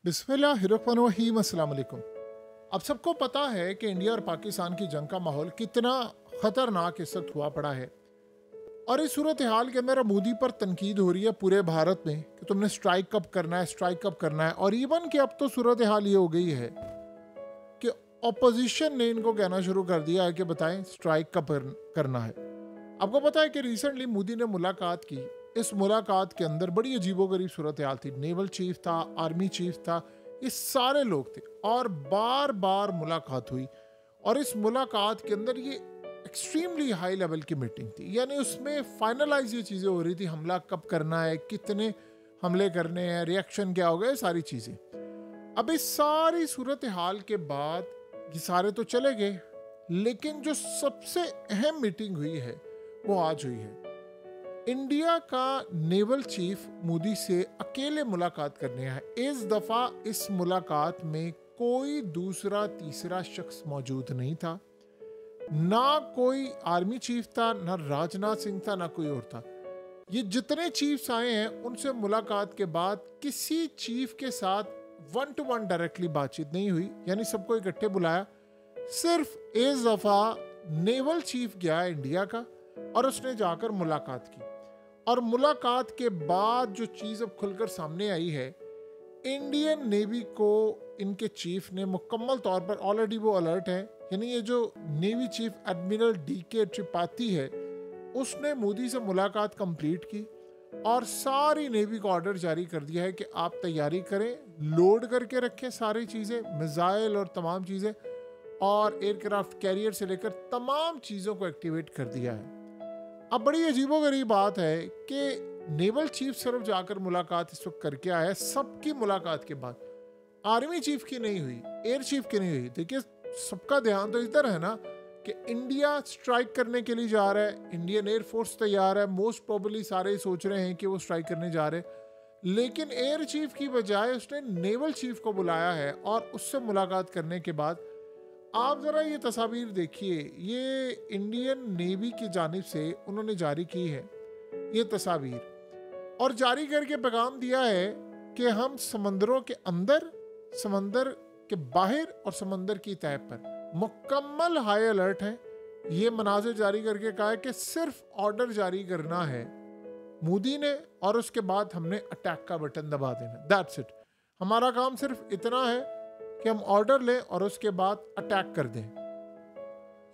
बिस्मिल्लाहिर्रहमानिर्रहीम। अस्सलाम वालेकुम। अब सबको पता है कि इंडिया और पाकिस्तान की जंग का माहौल कितना ख़तरनाक इस वक्त हुआ पड़ा है, और इस सूरत हाल के अंदर मोदी पर तनकीद हो रही है पूरे भारत में कि तुमने स्ट्राइक कब करना है, स्ट्राइक कब करना है। और इवन कि अब तो सूरत हाल ये हो गई है कि अपोजिशन ने इनको कहना शुरू कर दिया है कि बताएं स्ट्राइक कब करना है। आपको पता है कि रिसेंटली मोदी ने मुलाकात की। इस मुलाकात के अंदर बड़ी अजीबोगरीब सूरत हाल थी। नेवल चीफ था, आर्मी चीफ था, ये सारे लोग थे और बार बार मुलाकात हुई। और इस मुलाकात के अंदर ये एक्सट्रीमली हाई लेवल की मीटिंग थी, यानी उसमें फाइनलाइज ये चीज़ें हो रही थी, हमला कब करना है, कितने हमले करने हैं, रिएक्शन क्या होगा, ये सारी चीज़ें। अब इस सारी सूरत हाल के बाद ये सारे तो चले गए, लेकिन जो सबसे अहम मीटिंग हुई है वो आज हुई है। इंडिया का नेवल चीफ मोदी से अकेले मुलाकात करने आया। इस दफा इस मुलाकात में कोई दूसरा तीसरा शख्स मौजूद नहीं था, ना कोई आर्मी चीफ था, ना राजनाथ सिंह था, ना कोई और था। ये जितने चीफ्स आए हैं उनसे मुलाकात के बाद किसी चीफ के साथ 1 to 1 डायरेक्टली बातचीत नहीं हुई, यानी सबको इकट्ठे बुलाया। सिर्फ इस दफा नेवल चीफ गया इंडिया का और उसने जाकर मुलाकात की। और मुलाकात के बाद जो चीज़ अब खुलकर सामने आई है, इंडियन नेवी को इनके चीफ ने मुकम्मल तौर पर ऑलरेडी वो अलर्ट है, यानी ये जो navy chief admiral DK Tripathi है उसने मोदी से मुलाकात कंप्लीट की और सारी नेवी को ऑर्डर जारी कर दिया है कि आप तैयारी करें, लोड करके रखें सारी चीज़ें, मिसाइल और तमाम चीज़ें, और एयरक्राफ्ट कैरियर से लेकर तमाम चीज़ों को एक्टिवेट कर दिया है। अब बड़ी अजीबोगरीब बात है कि नेवल चीफ सिर्फ जाकर मुलाकात इस वक्त करके आया है। सबकी मुलाकात के बाद आर्मी चीफ की नहीं हुई, एयर चीफ की नहीं हुई। देखिए, सबका ध्यान तो इधर है ना कि इंडिया स्ट्राइक करने के लिए जा रहा है, इंडियन एयर फोर्स तैयार है, मोस्ट प्रोबेबली सारे सोच रहे हैं कि वो स्ट्राइक करने जा रहे हैं, लेकिन एयर चीफ की बजाय उसने नेवल चीफ को बुलाया है। और उससे मुलाकात करने के बाद आप ज़रा ये तस्वीर देखिए, ये इंडियन नेवी की जानिब से उन्होंने जारी की है ये तस्वीर, और जारी करके पैगाम दिया है कि हम समंदरों के अंदर, समंदर के बाहर और समंदर की तह पर मुकम्मल हाई अलर्ट है। ये मनाज़िर जारी करके कहा है कि सिर्फ ऑर्डर जारी करना है मोदी ने, और उसके बाद हमने अटैक का बटन दबा देना। That's it. हमारा काम सिर्फ इतना है कि हम ऑर्डर लें और उसके बाद अटैक कर दें।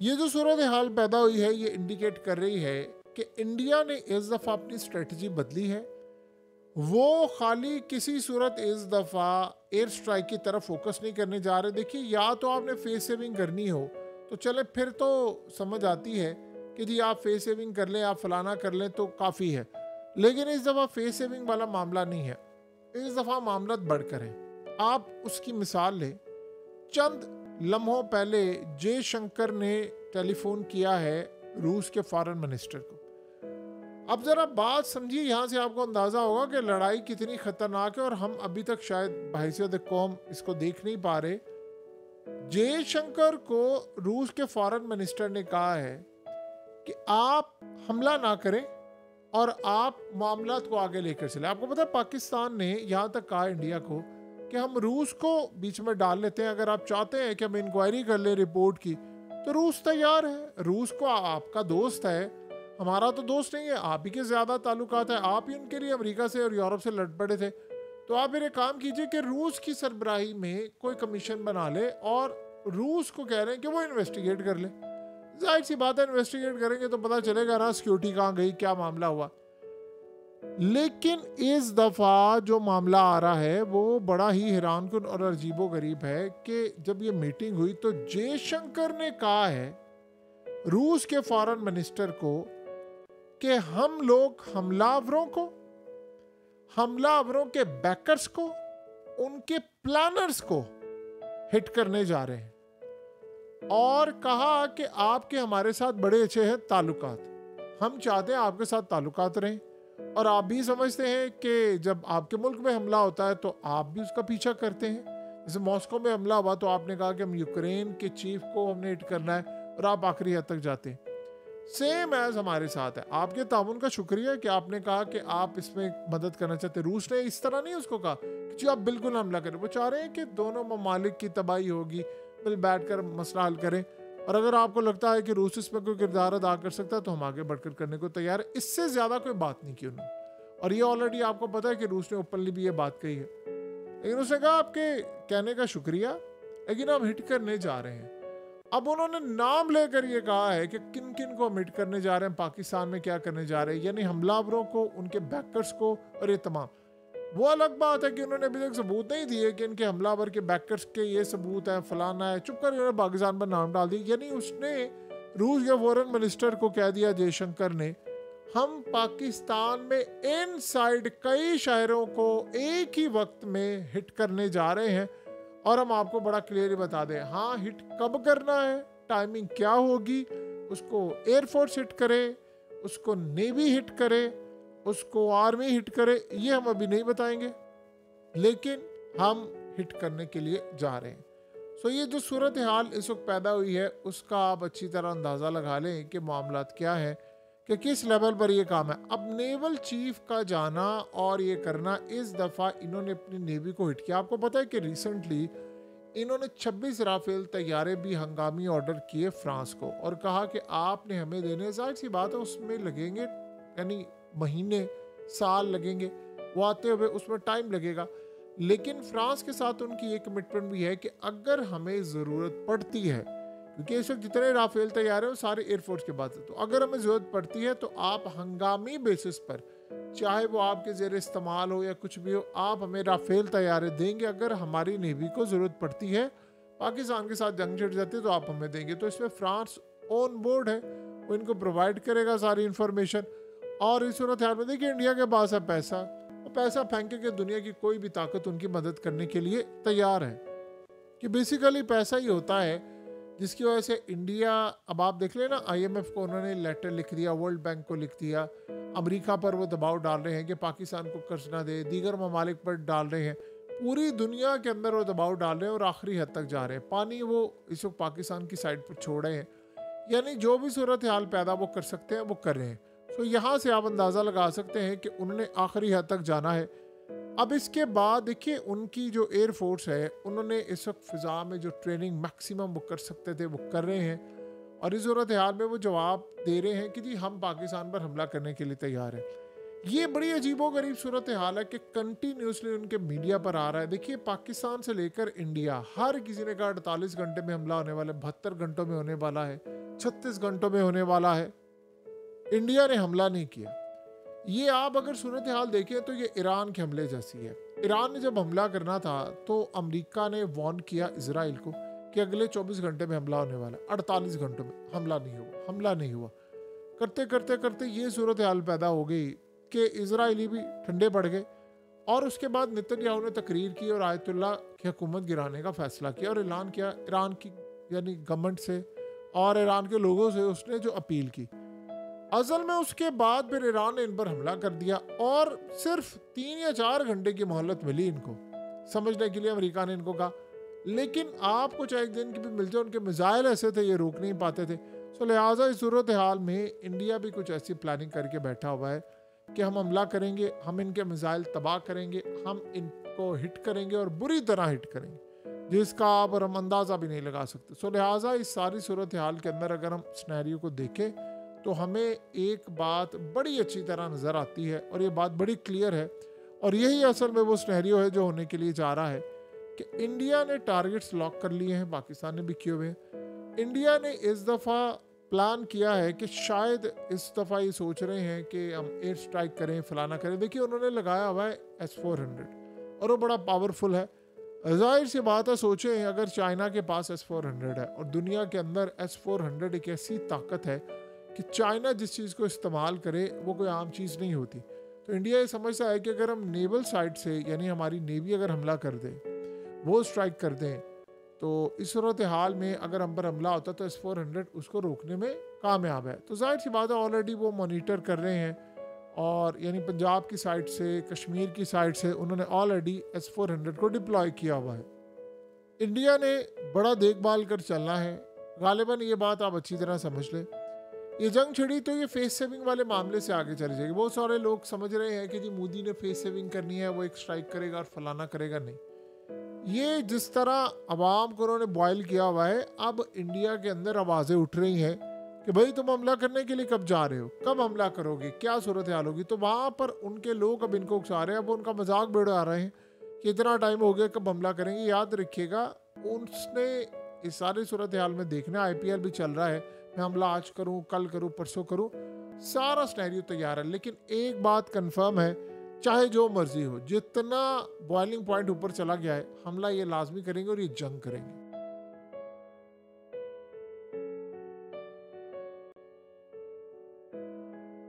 ये जो सूरत हाल पैदा हुई है ये इंडिकेट कर रही है कि इंडिया ने इस दफ़ा अपनी स्ट्रेटजी बदली है। वो खाली किसी सूरत इस दफ़ा एयर स्ट्राइक की तरफ फोकस नहीं करने जा रहे। देखिए, या तो आपने फेस सेविंग करनी हो तो चले, फिर तो समझ आती है कि जी आप फेस सेविंग कर लें, आप फलाना कर लें तो काफ़ी है, लेकिन इस दफ़ा फेस सेविंग वाला मामला नहीं है। इस दफ़ा मामला बढ़कर है। आप उसकी मिसाल लें, चंद लम्हों पहले जयशंकर ने टेलीफोन किया है रूस के फॉरेन मिनिस्टर को। अब जरा बात समझिए, यहाँ से आपको अंदाजा होगा कि लड़ाई कितनी खतरनाक है, और हम अभी तक शायद बहैसियत कौम इसको देख नहीं पा रहे। जयशंकर को रूस के फॉरेन मिनिस्टर ने कहा है कि आप हमला ना करें और आप मामलात को आगे लेकर चले। आपको पता है पाकिस्तान ने यहाँ तक कहा इंडिया को कि हम रूस को बीच में डाल लेते हैं, अगर आप चाहते हैं कि हम इंक्वायरी कर ले रिपोर्ट की तो रूस तैयार है। रूस को आपका दोस्त है, हमारा तो दोस्त नहीं है, आप ही के ज़्यादा ताल्लुकात है, आप ही उनके लिए अमेरिका से और यूरोप से लड़ पड़े थे। तो आप फिर एक काम कीजिए कि रूस की सरबराही में कोई कमीशन बना ले और रूस को कह रहे हैं कि वो इन्वेस्टिगेट कर ले। जाहिर सी बात है, इन्वेस्टिगेट करेंगे तो पता चलेगा ना सिक्योरिटी कहाँ गई, क्या मामला हुआ। लेकिन इस दफ़ा जो मामला आ रहा है वो बड़ा ही हैरानकुन और अजीबोगरीब है कि जब ये मीटिंग हुई तो जयशंकर ने कहा है रूस के फॉरेन मिनिस्टर को कि हम लोग हमलावरों के बैकर्स को, उनके प्लानर्स को हिट करने जा रहे हैं, और कहा कि आपके हमारे साथ बड़े अच्छे हैं ताल्लुकात, हम चाहते हैं आपके साथ ताल्लुकात रहें, और आप भी समझते हैं कि जब आपके मुल्क में हमला होता है तो आप भी उसका पीछा करते हैं। जैसे मॉस्को में हमला हुआ तो आपने कहा कि हम यूक्रेन के चीफ को हमने हिट करना है, और आप आखिरी हद तक जाते हैं। सेम एज हमारे साथ है। आपके ताउन का शुक्रिया कि आपने कहा कि आप इसमें मदद करना चाहते हैं। रूस ने इस तरह नहीं उसको कहा कि जी आप बिल्कुल हमला करें। वो चाह रहे हैं कि दोनों ममालिक की तबाही होगी, मिल बैठकर मसला हल करें, और अगर आपको लगता है कि रूस इसमें कोई किरदार अदा कर सकता है तो हम आगे बढ़कर करने को तैयार है। इससे ज़्यादा कोई बात नहीं की उन्होंने, और ये ऑलरेडी आपको पता है कि रूस ने ओपनली भी ये बात कही है। लेकिन उसने कहा आपके कहने का शुक्रिया, लेकिन हम हिट करने जा रहे हैं। अब उन्होंने नाम लेकर ये कहा है कि किन किन को हम हिट करने जा रहे हैं, पाकिस्तान में क्या करने जा रहे हैं, यानी हमलावरों को, उनके बैकर्स को, और ये तमाम। वो अलग बात है कि उन्होंने अभी तक सबूत नहीं दिए कि इनके हमलावर के बैकर्स के ये सबूत है, फलाना है, चुप कर उन्होंने पाकिस्तान पर नाम डाल दिया। यानी उसने रूस के फॉरेन मिनिस्टर को कह दिया, जयशंकर ने, हम पाकिस्तान में इनसाइड कई शहरों को एक ही वक्त में हिट करने जा रहे हैं, और हम आपको बड़ा क्लियर बता दें, हाँ हिट कब करना है, टाइमिंग क्या होगी, उसको एयरफोर्स हिट करे, उसको नेवी हिट करे, उसको आर्मी हिट करे, ये हम अभी नहीं बताएंगे, लेकिन हम हिट करने के लिए जा रहे हैं। सो ये जो सूरत हाल इस वक्त पैदा हुई है उसका आप अच्छी तरह अंदाज़ा लगा लें कि मामलात क्या है, कि किस लेवल पर ये काम है। अब नेवल चीफ का जाना और ये करना, इस दफ़ा इन्होंने अपनी नेवी को हिट किया। आपको पता है कि रिसेंटली इन्होंने 26 राफेल तैयारे भी हंगामी ऑर्डर किए फ्रांस को, और कहा कि आपने हमें देने, जाहिर सी बात है उसमें लगेंगे, यानी महीने साल लगेंगे, वो आते हुए उसमें टाइम लगेगा, लेकिन फ्रांस के साथ उनकी एक कमिटमेंट भी है कि अगर हमें ज़रूरत पड़ती है, क्योंकि इस वक्त जितने राफेल तैयार हैं वो सारे एयरफोर्स के पास है, तो अगर हमें ज़रूरत पड़ती है तो आप हंगामी बेसिस पर, चाहे वो आपके ज़ेर इस्तेमाल हो या कुछ भी हो, आप हमें राफेल तैयारे देंगे। अगर हमारी नेवी को ज़रूरत पड़ती है, पाकिस्तान के साथ जंग छिड़ जाती है, तो आप हमें देंगे। तो इसमें फ्रांस ऑन बोर्ड है, वो इनको प्रोवाइड करेगा सारी इंफॉर्मेशन। और इस सूरत हाल में देखिए इंडिया के पास है पैसा, और पैसा फेंके के दुनिया की कोई भी ताकत उनकी मदद करने के लिए तैयार है, कि बेसिकली पैसा ही होता है जिसकी वजह से इंडिया, अब आप देख लेना, IMF को उन्होंने लेटर लिख दिया, वर्ल्ड बैंक को लिख दिया, अमेरिका पर वो दबाव डाल रहे हैं कि पाकिस्तान को कर्ज ना दे, दीगर ममालिक पर डाल रहे हैं, पूरी दुनिया के अंदर वो दबाव डाल रहे हैं और आखिरी हद तक जा रहे हैं। पानी वो इस वक्त पाकिस्तान की साइड पर छोड़ रहे हैं, यानी जो भी सूरत हाल पैदा वो कर सकते हैं वो कर रहे हैं। तो यहाँ से आप अंदाज़ा लगा सकते हैं कि उन्होंने आखिरी हद तक जाना है। अब इसके बाद देखिए उनकी जो एयरफोर्स है, उन्होंने इस वक्त फ़िज़ा में जो ट्रेनिंग मैक्सिमम वो कर सकते थे वो कर रहे हैं, और इस सूरत हाल में वो जवाब दे रहे हैं कि जी हम पाकिस्तान पर हमला करने के लिए तैयार हैं। ये बड़ी अजीबोगरीब सूरत हाल है कि कंटिन्यूसली उनके मीडिया पर आ रहा है। देखिए पाकिस्तान से लेकर इंडिया, हर किसी ने कहा 48 घंटे में हमला होने वाला है, 72 घंटों में होने वाला है, 36 घंटों में होने वाला है। इंडिया ने हमला नहीं किया। ये आप अगर सूरत हाल देखें तो ये ईरान के हमले जैसी है। ईरान ने जब हमला करना था तो अमेरिका ने वार्न किया इजराइल को कि अगले 24 घंटे में हमला होने वाला, 48 घंटों में हमला नहीं हुआ। करते करते करते ये सूरत हाल पैदा हो गई कि इजराइली भी ठंडे पड़ गए, और उसके बाद नेतन्याहू ने तकरीर की और आयतुल्लाह की हुकूमत गिराने का फैसला किया, और ऐलान किया ईरान की यानी गवर्नमेंट से और ईरान के लोगों से उसने जो अपील की। असल में उसके बाद फिर ईरान ने इन पर हमला कर दिया, और सिर्फ 3 या 4 घंटे की मोहलत मिली इनको समझने के लिए, अमेरिका ने इनको कहा। लेकिन आपको चाहे एक दिन की भी मिल जाए, उनके मिसाइल ऐसे थे ये रोक नहीं पाते थे। तो लिहाजा इस सूरत हाल में इंडिया भी कुछ ऐसी प्लानिंग करके बैठा हुआ है कि हम हमला करेंगे, हम इनके मिसाइल तबाह करेंगे, हम इनको हिट करेंगे और बुरी तरह हिट करेंगे, जिसका आप और हम अंदाज़ा भी नहीं लगा सकते। सो लिहाजा इस सारी सूरत हाल के अंदर अगर हम सिनेरियो को देखें तो हमें एक बात बड़ी अच्छी तरह नज़र आती है, और ये बात बड़ी क्लियर है, और यही असल में वो सिनेरियो है जो होने के लिए जा रहा है कि इंडिया ने टारगेट्स लॉक कर लिए हैं, पाकिस्तान ने भी किए हुए हैं। इंडिया ने इस दफ़ा प्लान किया है कि शायद इस दफ़ा ये सोच रहे हैं कि हम एयर स्ट्राइक करें, फलाना करें। देखिए उन्होंने लगाया हुआ है S-400, और वो बड़ा पावरफुल है। जाहिर सी बात है, सोचें अगर चाइना के पास S-400 है और दुनिया के अंदर S-400 एक ऐसी ताकत है कि चाइना जिस चीज़ को इस्तेमाल करे वो कोई आम चीज़ नहीं होती। तो इंडिया ये समझता है कि अगर हम नेवल साइड से, यानी हमारी नेवी अगर हमला कर दे, वो स्ट्राइक कर दें, तो इस सूरत हाल में अगर हम पर हमला होता तो S-400 उसको रोकने में कामयाब है। तो जाहिर सी बात है ऑलरेडी वो मॉनिटर कर रहे हैं, और यानी पंजाब की साइड से, कश्मीर की साइड से उन्होंने ऑलरेडी S-400 को डिप्लॉय किया हुआ है। इंडिया ने बड़ा देखभाल कर चलना है। गालिबन ये बात आप अच्छी तरह समझ लें ये जंग छिड़ी तो ये फेस सेविंग वाले मामले से आगे चली जाएगी। बहुत सारे लोग समझ रहे हैं कि जी मोदी ने फेस सेविंग करनी है, वो एक स्ट्राइक करेगा और फलाना करेगा। नहीं, ये जिस तरह अवाम को उन्होंने बॉयल किया हुआ है, अब इंडिया के अंदर आवाज़ें उठ रही हैं कि भाई तुम हमला करने के लिए कब जा रहे हो, कब हमला करोगे, क्या सूरत हाल होगी। तो वहाँ पर उनके लोग अब इनको उकसा रहे हैं, अब उनका मजाक बेड़ा रहे हैं कि इतना टाइम हो गया, कब हमला करेंगे। याद रखिएगा, उसने इस सारी सूरत हाल में देखना, IPL भी चल रहा है, मैं हमला आज करूं, कल करूं, परसों करूं, सारा सिनेरियो तैयार है। लेकिन एक बात कंफर्म है, चाहे जो मर्जी हो, जितना बॉइलिंग पॉइंट ऊपर चला गया है, हमला ये लाजमी करेंगे और ये जंग करेंगे।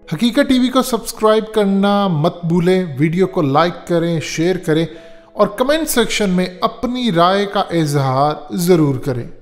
हकीकत टीवी को सब्सक्राइब करना मत भूलें, वीडियो को लाइक करें, शेयर करें और कमेंट सेक्शन में अपनी राय का इजहार जरूर करें।